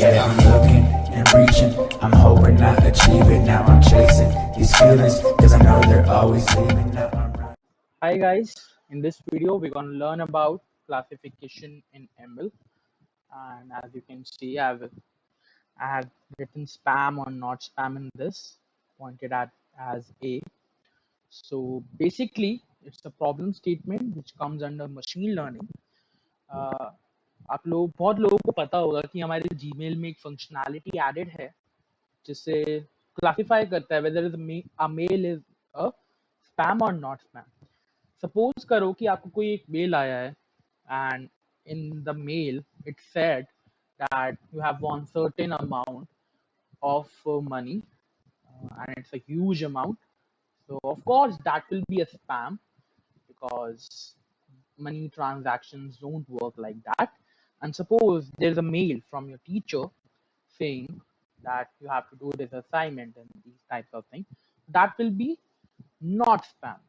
Yeah, I'm looking and reaching, I'm hoping I achieve it. Now I'm chasing these feelings, cause I know they're always leaving. Now I'm running. Hi guys, in this video we're going to learn about classification in ML, and as you can see I have written spam or not spam in this, pointed at as A. So basically it's a problem statement which comes under machine learning. आप लोग बहुत लोगों को पता होगा कि हमारे Gmail में एक फंक्शनैलिटी एडेड है जिससे क्लासिफाई करता है whether a mail is a spam or not spam. Suppose करो कि आपको कोई एक मेल आया है and in the mail it said that you have won certain amount of money, and it's a huge amount, so of course that will be a spam because money transactions don't work like that. And suppose there's a mail from your teacher saying that you have to do this assignment and these types of things, that will be not spam.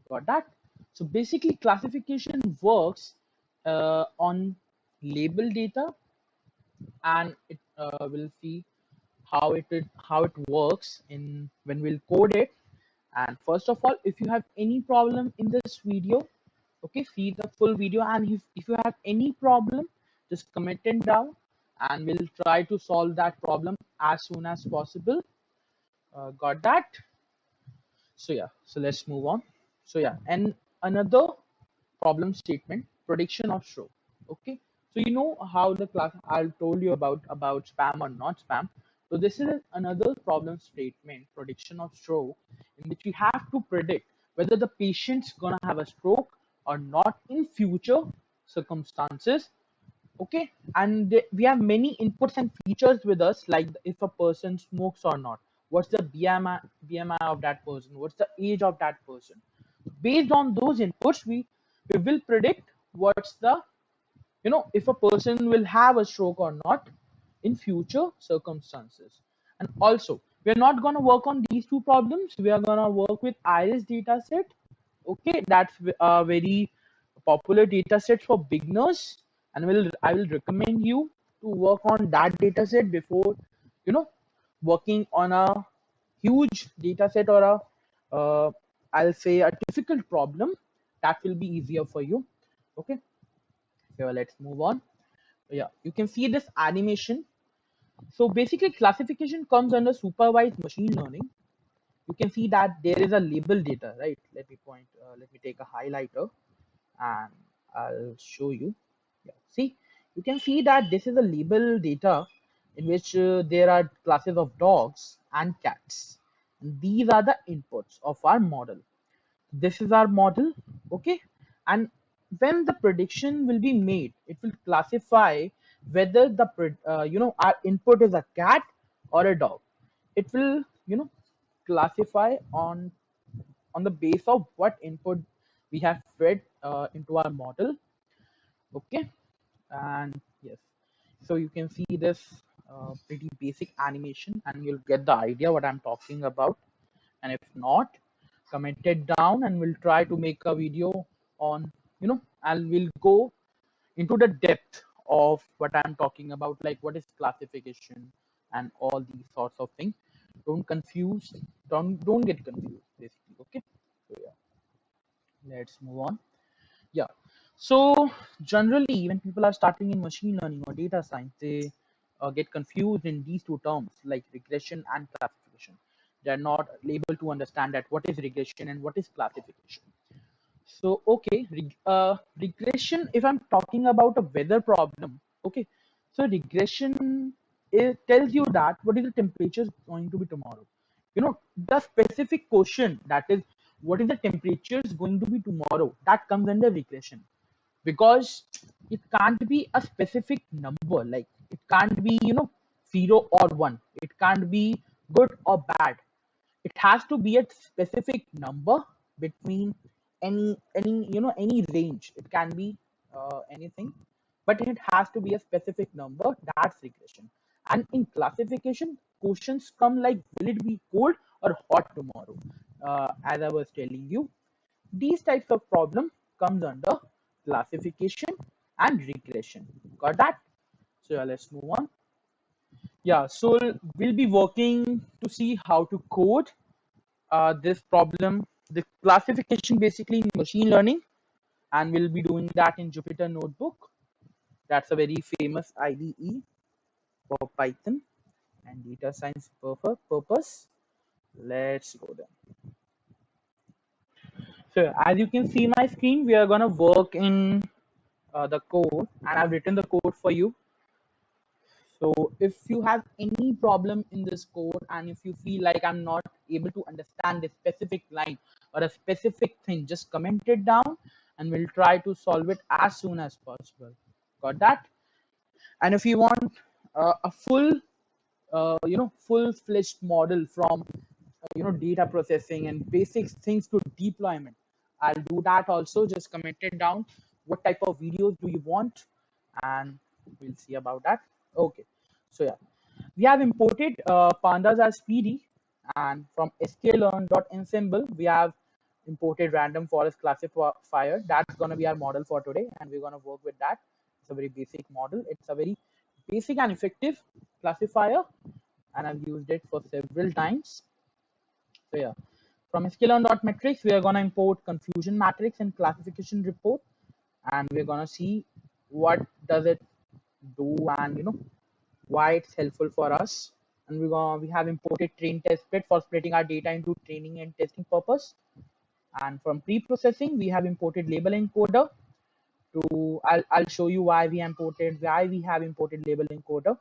Got that? So basically classification works on label data, and it will see how it works in when we'll code it. And first of all, if you have any problem in this video, okay, see the full video, and if you have any problem, just comment it down and we'll try to solve that problem as soon as possible. Got that? So yeah, so let's move on. So yeah, and another problem statement, prediction of show. Okay, so you know how the class I told you about spam or not spam. So this is another problem statement, prediction of stroke, in which we have to predict whether the patient's gonna have a stroke or not in future circumstances. Okay, and we have many inputs and features with us, like if a person smokes or not, what's the BMI of that person, what's the age of that person. Based on those inputs, we will predict what's the, if a person will have a stroke or not in future circumstances. And also, we are not going to work on these two problems, we are going to work with iris dataset. Okay, that's a very popular dataset for beginners, and I will recommend you to work on that dataset before working on a huge dataset or a I'll say a difficult problem that will be easier for you. Okay, so let's move on. Yeah, you can see this animation. So basically classification comes under supervised machine learning. You can see that there is a label data, right? Let me take a highlighter and I'll show you. Yeah, see, you can see that this is a label data in which there are classes of dogs and cats. And these are the inputs of our model. This is our model, okay? And when the prediction will be made, it will classify whether our input is a cat or a dog. It will classify on the base of what input we have fed into our model. Okay, and yes, so you can see this pretty basic animation and you'll get the idea what I'm talking about. And if not, comment it down and we'll try to make a video on, and we'll go into the depth of what I'm talking about, like what is classification and all these sorts of things. Don't get confused basically. Okay, so yeah, let's move on. Yeah, so generally when people are starting in machine learning or data science, they get confused in these two terms like regression and classification. They're not able to understand that what is regression and what is classification. So okay, regression, if I'm talking about a weather problem, okay, so regression, it tells you that what is the temperature going to be tomorrow. The specific question, that is what is the temperature is going to be tomorrow, that comes under regression, because it can't be a specific number, like it can't be 0 or 1, it can't be good or bad. It has to be a specific number between any range. It can be anything, but it has to be a specific number. That's regression. And in classification, questions come like, will it be cold or hot tomorrow? As I was telling you, these types of problem comes under classification and regression. Got that? So yeah, let's move on. Yeah, so we'll be working to see how to code this problem, the classification basically in machine learning, and we'll be doing that in Jupyter Notebook. That's a very famous IDE for Python and data science purpose. Let's go then. So as you can see my screen, we are gonna work in the code, and I've written the code for you. So if you have any problem in this code, and if you feel like I'm not able to understand a specific line or a specific thing, just comment it down and we'll try to solve it as soon as possible. Got that? And if you want a full-fledged model from data processing and basic things to deployment, I'll do that also. Just comment it down. What type of videos do you want? And we'll see about that. Okay. So yeah, we have imported pandas as PD, and from sklearn.ensemble we have imported random forest classifier. That's going to be our model for today, and we're going to work with that. It's a very basic model. It's a very basic and effective classifier, and I've used it for several times. So yeah, from sklearn.metrics we are going to import confusion matrix and classification report, and we're going to see what does it do, and why it's helpful for us. And we have imported train test bed for splitting our data into training and testing purpose. And from pre-processing we have imported label encoder to I'll show you why we have imported label encoder.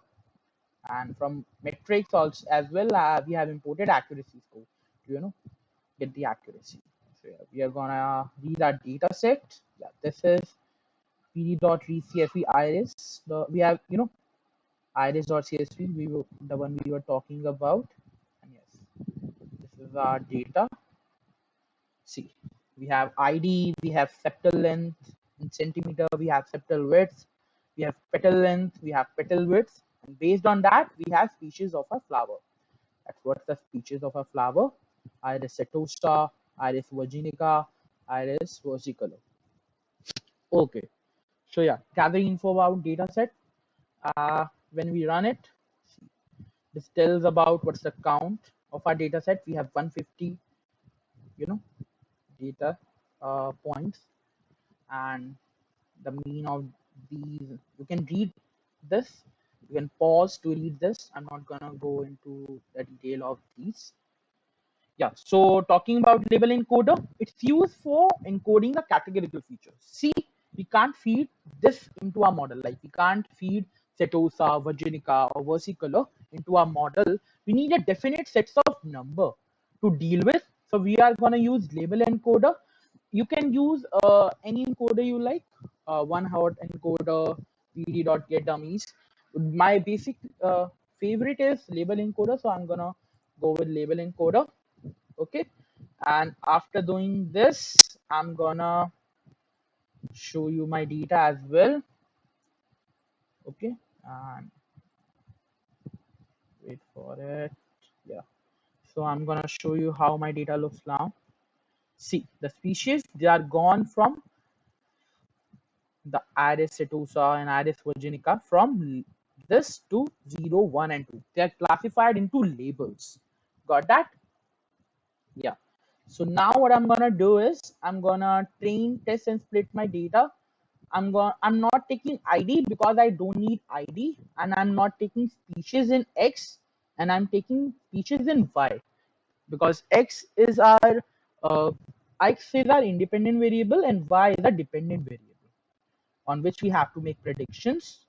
And from metrics also as well, we have imported accuracy score to get the accuracy. So yeah, we are gonna read our data set. Yeah, this is pd.readcfe iris. We have iris.csv, the one we were talking about. And yes, this is our data. See, we have ID, we have septal length in centimeter, we have septal width, we have petal length, we have petal width, and based on that, we have species of a flower. That's what's the species of a flower: Iris setosa, Iris virginica, Iris versicolor. Okay, so yeah, gathering info about data set. When we run it, this tells about what's the count of our data set. We have 150, you know, data points, and the mean of these. You can read this. You can pause to read this. I'm not gonna go into the detail of these. Yeah, so talking about label encoder, it's used for encoding the categorical features. See, we can't feed this into our model. Like we can't feed setosa, virginica, or versicolor into our model. We need a definite sets of number to deal with. So we are gonna use label encoder. You can use any encoder you like. One hot encoder, pd.get dummies. My basic favorite is label encoder, so I'm gonna go with label encoder. Okay, and after doing this I'm gonna show you my data as well. Okay, and wait for it. Yeah, so I'm gonna show you how my data looks now. See, the species, they are gone from the Iris setosa and Iris virginica, from this to 0, 1 and 2. They are classified into labels. Got that? Yeah. So now what I'm gonna do is I'm gonna train, test, and split my data. I'm not taking ID because I don't need ID, and I'm not taking species in X, and I'm taking species in Y because uh, X is our independent variable and Y is a dependent variable on which we have to make predictions.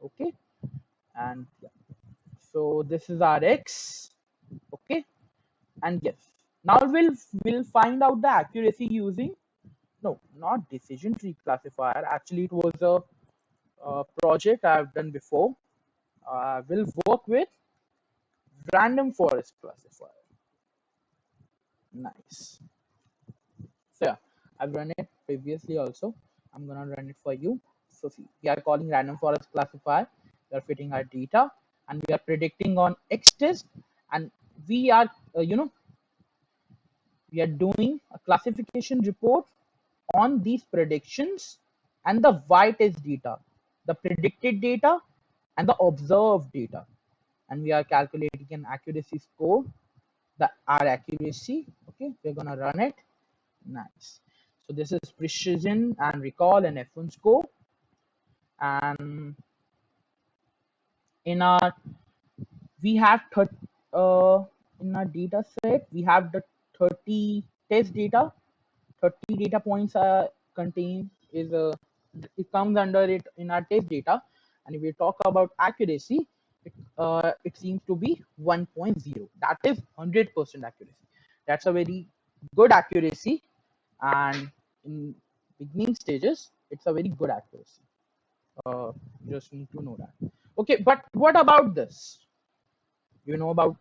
Okay, and yeah. So this is our X. Okay, and yes, now we'll find out the accuracy using, no, not decision tree classifier. Actually, it was a project I've done before. We'll work with random forest classifier. Nice. So yeah, I've run it previously also. I'm gonna run it for you. So see, we are calling random forest classifier. We are fitting our data, and we are predicting on X test, and we are we are doing a classification report on these predictions and the y test data, the predicted data and the observed data. and we are calculating an accuracy score, our accuracy. Okay, we're gonna run it. Nice. So this is precision and recall and F1 score. And in our we have in our data set we have the 30 test data. 30 data points are contained is it comes under it in our test data. And if we talk about accuracy, it seems to be 1.0. That is 100% accuracy. That's a very good accuracy, and in beginning stages it's a very good accuracy. uh, just need to know that. Okay, but what about this? You know about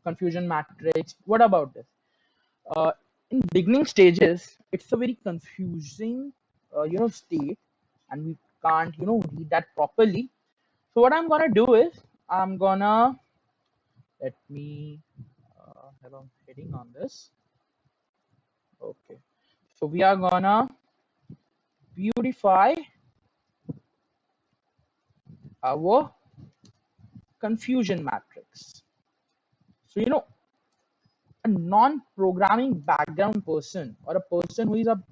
confusion matrix. What about this? In beginning stages it's a very confusing state, and we can't read that properly. So what I'm gonna do is I'm gonna let me have a heading on this. Okay, so we are gonna beautify our confusion matrix. So a non-programming background person, or a person who is a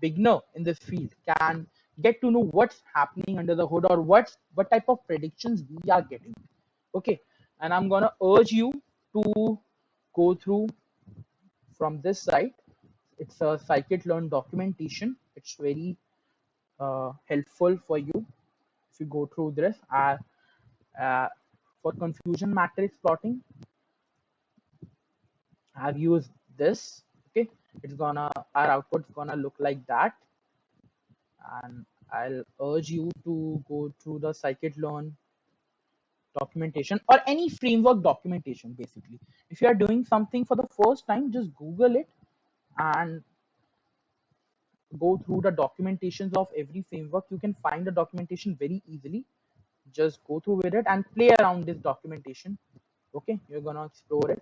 beginner in this field, can get to know what's happening under the hood, or what type of predictions we are getting. Okay, and I'm gonna urge you to go through from this site. It's a scikit-learn documentation. It's very helpful for you if you go through this. Uh, for confusion matrix plotting, I've used this. Okay, it's gonna our output's gonna look like that, and I'll urge you to go through the scikit-learn documentation or any framework documentation. Basically, if you are doing something for the first time, just Google it and go through the documentations of every framework. You can find the documentation very easily. Just go through with it and play around this documentation. Okay, you're gonna explore it.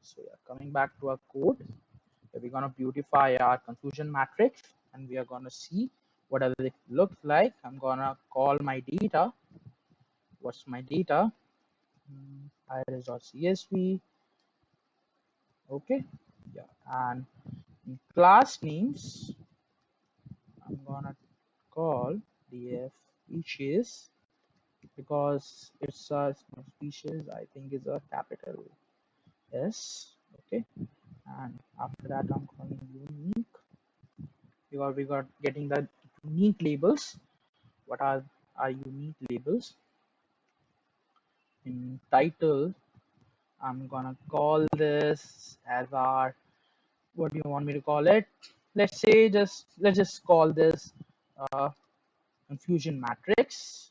So yeah, coming back to our code, we're gonna beautify our confusion matrix, and we are gonna see what it looks like. I'm gonna call my data. What's my data? Iris.csv. Okay, yeah, and in class names, I'm gonna call df species, because it's a species, I think is a capital S. Okay, and after that I'm calling unique, because we got getting the unique labels. What are our unique labels? In title, I'm gonna call this as our, what do you want me to call it? Let's just call this uh, confusion matrix.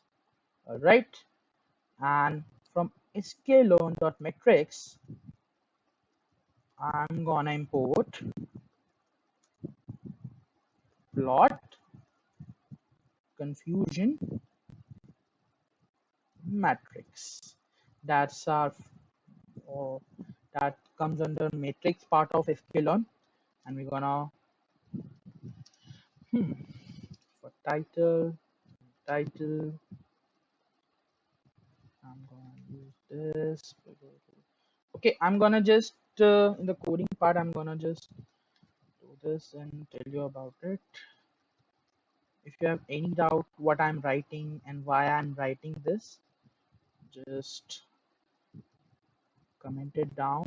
All right, and from sklearn.metrics, I'm gonna import plot confusion matrix. That's our oh, that comes under matrix part of sklearn, and we're gonna for title I'm gonna use this. Okay, I'm gonna just in the coding part I'm gonna just do this and tell you about it. If you have any doubt what I'm writing and why I'm writing this, just comment it down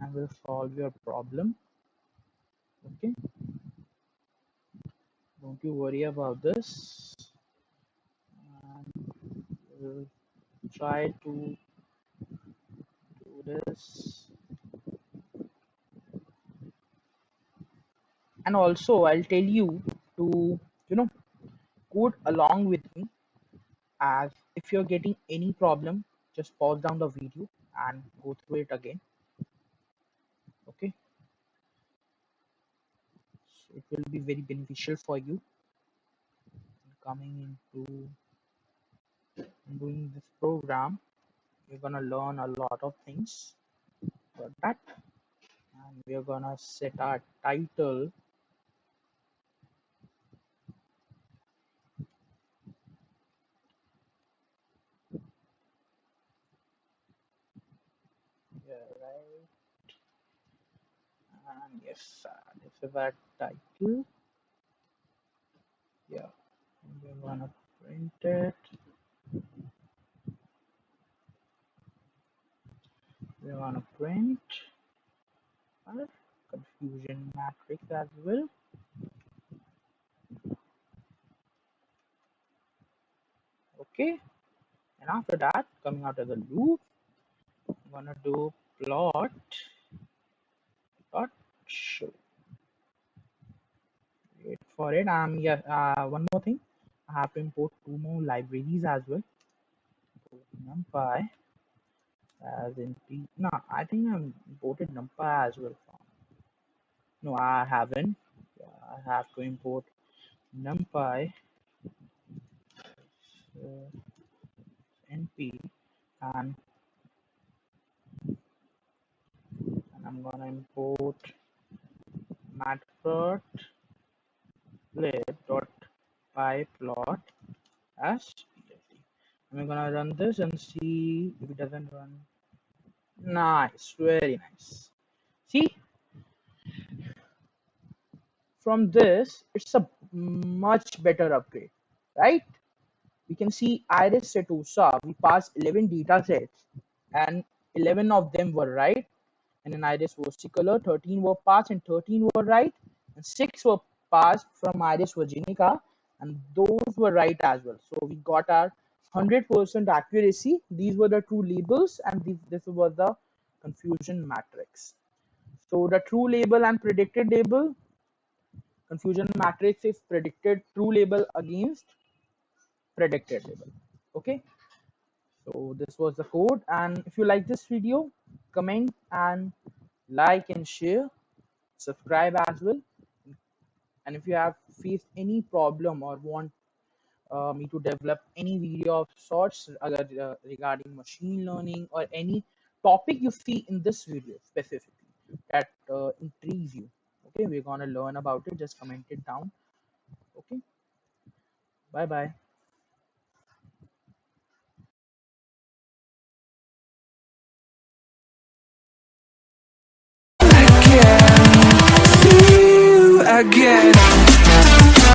and we'll solve your problem. Okay, don't you worry about this, and we'll try to do this. And also I'll tell you to code along with me, as if you're getting any problem, just pause down the video and go through it again. Okay, so it will be very beneficial for you coming into doing this program. You're gonna learn a lot of things for that, and we're gonna set our title if add title, yeah, we're gonna print it. We're gonna print our confusion matrix as well. Okay, and after that, coming out of the loop, I'm gonna do plot show. Wait for it. Yeah. One more thing, I have to import two more libraries as well. NumPy as in P. No, I think I imported NumPy as well. No, I haven't. I have to import NumPy np and I'm gonna import matplotlib.pyplot as PLT. I'm gonna run this and see if it doesn't run. Nice, very nice. See, from this, it's a much better upgrade, right? We can see Iris Setosa, we passed 11 data sets and 11 of them were right. And in Iris versicolor, 13 were passed and 13 were right. And 6 were passed from Iris virginica and those were right as well. So we got our 100% accuracy. These were the true labels and this was the confusion matrix. So the true label and predicted label, confusion matrix is predicted true label against predicted label. Okay, so this was the code, and if you like this video, comment and like and share, subscribe as well. And if you have faced any problem or want me to develop any video of sorts regarding machine learning or any topic you see in this video specifically that intrigues you, okay, we're gonna learn about it, just comment it down. Okay, bye bye.